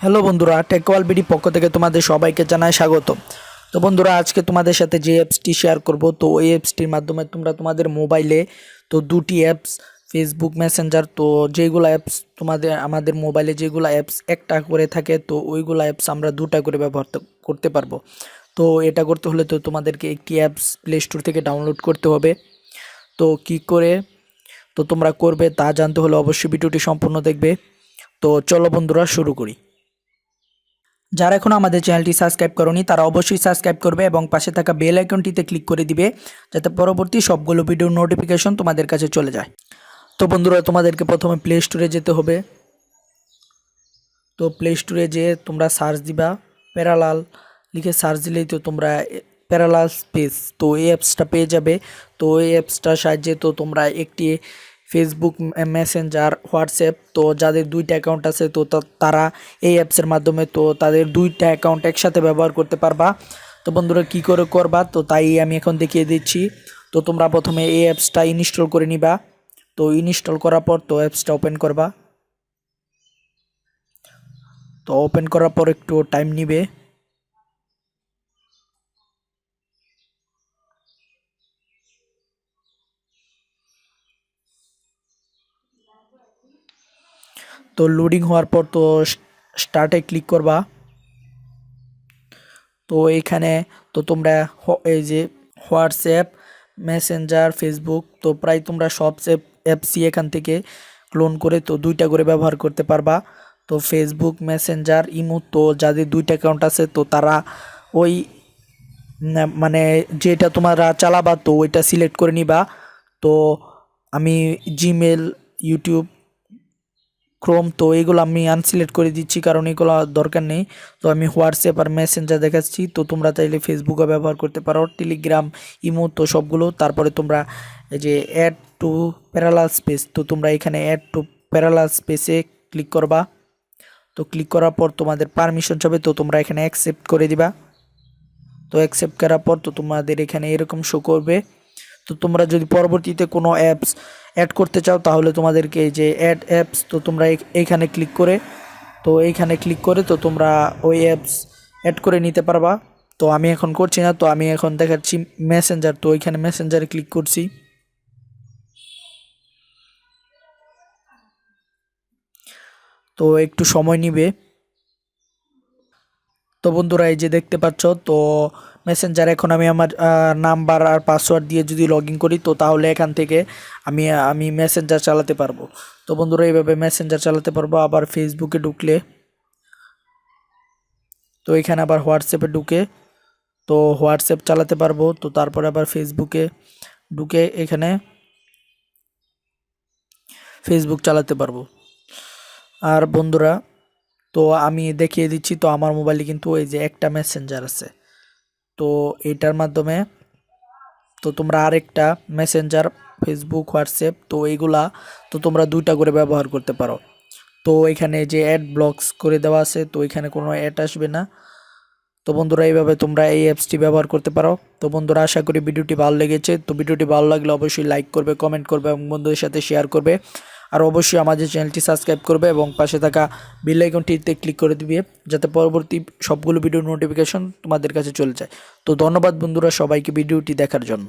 Hello বন্ধুরা, টেকওয়াল BD পক্ষ থেকে তোমাদের সবাইকে জানাই স্বাগত। তো বন্ধুরা, আজকে তোমাদের সাথে যে অ্যাপসটি শেয়ার করব, তো ওই অ্যাপসটির মাধ্যমে তোমরা তোমাদের মোবাইলে তো দুটি অ্যাপস, ফেসবুক মেসেঞ্জার, তো যেগুলো অ্যাপস আমাদের মোবাইলে যেগুলো অ্যাপস একটা করে থাকে, তো ওইগুলো অ্যাপস আমরা দুটা করে ব্যবহার করতে পারবো। তো এটা করতে হলে তো তোমাদেরকে একটি অ্যাপস প্লে স্টোর থেকে ডাউনলোড করতে হবে। তো কি করে তো তোমরা করবে তা জানতে হলে অবশ্যই ভিডিওটি সম্পূর্ণ দেখবে। তো চলো বন্ধুরা, শুরু করি। যারা এখনো আমাদের চ্যানেলটি সাবস্ক্রাইব করনি তারা অবশ্যই সাবস্ক্রাইব করবে এবং পাশে থাকা বেল আইকনটিতে ক্লিক করে দিবে, যাতে পরবর্তী সবগুলো ভিডিওর নোটিফিকেশন তোমাদের কাছে চলে যায়। তো বন্ধুরা, তোমাদেরকে প্রথমে প্লে স্টোরে যেতে হবে। তো প্লে স্টোরে যেয়ে তোমরা সার্চ দিবা প্যারালাল, লিখে সার্চ দিলেই তো তোমরা প্যারালাল স্পেস, তো এই অ্যাপসটা পেয়ে যাবে। তো এই অ্যাপসটার সাহায্যে তো তোমরা একটি ফেসবুক মেসেঞ্জার, হোয়াটসঅ্যাপ, তো যাদের দুইটা অ্যাকাউন্ট আছে তো তারা এই অ্যাপসের মাধ্যমে তো তাদের দুইটা অ্যাকাউন্ট একসাথে ব্যবহার করতে পারবা। তো বন্ধুরা, কি করে করবা তো তাই আমি এখন দেখিয়ে দিচ্ছি। তো তোমরা প্রথমে এই অ্যাপসটা ইনস্টল করে নিবা। তো ইনস্টল করার পর তো অ্যাপসটা ওপেন করবা। তো ওপেন করার পর একটু টাইম নিবে। তো লোডিং হওয়ার পর তো স্টার্টে ক্লিক করবা। তো এইখানে তো তোমরা এই যে হোয়াটসঅ্যাপ, মেসেঞ্জার, ফেসবুক, তো প্রায় তোমরা সব অ্যাপসই এখান থেকে ক্লোন করে তো দুইটা করে ব্যবহার করতে পারবা। তো ফেসবুক, মেসেঞ্জার, ইমো, তো যাদের দুইটা অ্যাকাউন্ট আছে তো তারা ওই মানে যেটা তোমরা চালাবা তো ওইটা সিলেক্ট করে নিবা। তো আমি জিমেল, ইউটিউব, ক্রোম, তো এইগুলো আমি আনসিলেক্ট করে দিচ্ছি কারণ এগুলো দরকার নেই। তো আমি হোয়াটসঅ্যাপ আর মেসেঞ্জার দেখাচ্ছি। তো তোমরা চাইলে ফেসবুকও ব্যবহার করতে পারো, টেলিগ্রাম, ইমো, তো সবগুলো। তারপরে তোমরা এই যে অ্যাড টু প্যারালাল স্পেস, তো তোমরা এখানে অ্যাড টু প্যারালাল স্পেসে ক্লিক করবা। তো ক্লিক করার পর তোমাদের পারমিশন চাবে, তো তোমরা এখানে অ্যাকসেপ্ট করে দিবা। তো অ্যাকসেপ্ট করার পর তো তোমাদের এখানে এরকম শো করবে। তো তোমরা যদি পরবর্তীতে কোনো অ্যাপস অ্যাড করতে চাও তাহলে তোমাদেরকে এই যে অ্যাড অ্যাপস, তো তোমরা এইখানে ক্লিক করে তো তোমরা ওই অ্যাপস অ্যাড করে নিতে পারবা। তো আমি এখন করছি না, তো আমি এখন দেখাচ্ছি মেসেঞ্জার। তো ওইখানে মেসেঞ্জারে ক্লিক করছি। তো একটু সময় নিবে। তো বন্ধুরা, এই যে দেখতে পাচ্ছ, তো মেসেঞ্জার এখন আমি আমার নাম্বার আর পাসওয়ার্ড দিয়ে যদি লগ ইন করি তো তাহলে এখান থেকে আমি আমি মেসেঞ্জার চালাতে পারবো। তো বন্ধুরা, এইভাবে মেসেঞ্জার চালাতে পারবো। আবার ফেসবুকে ঢুকলে তো এখানে আবার হোয়াটসঅ্যাপে ঢুকে তো হোয়াটসঅ্যাপ চালাতে পারবো। তো তারপরে আবার ফেসবুকে ঢুকে এখানে ফেসবুক চালাতে পারবো। আর বন্ধুরা, তো আমি দেখিয়ে দিচ্ছি। তো আমার মোবাইলে কিন্তু এই যে একটা মেসেঞ্জার আছে, তো এটার মাধ্যমে তো তোমরা আরেকটা মেসেঞ্জার, ফেসবুক, হোয়াটসঅ্যাপ, তো এইগুলা তো তোমরা দুইটা করে ব্যবহার করতে পারো। তো এখানে যে অ্যাড ব্লকস করে দেওয়া আছে, তো এখানে কোনো অ্যাড আসবে না। তো বন্ধুরা, এইভাবে তোমরা এই অ্যাপসটি ব্যবহার করতে পারো। তো বন্ধুরা, আশা করি ভিডিওটি ভালো লেগেছে। তো ভিডিওটি ভালো লাগলে অবশ্যই লাইক করবে, কমেন্ট করবে এবং বন্ধুদের সাথে শেয়ার করবে। আর অবশ্যই আমাদের চ্যানেলটি সাবস্ক্রাইব করবে এবং পাশে থাকা বেল আইকনটিতে ক্লিক করে দিবে, যাতে পরবর্তী সবগুলো ভিডিও নোটিফিকেশন তোমাদের কাছে চলে যায়। তো ধন্যবাদ বন্ধুরা সবাইকে ভিডিওটি দেখার জন্য।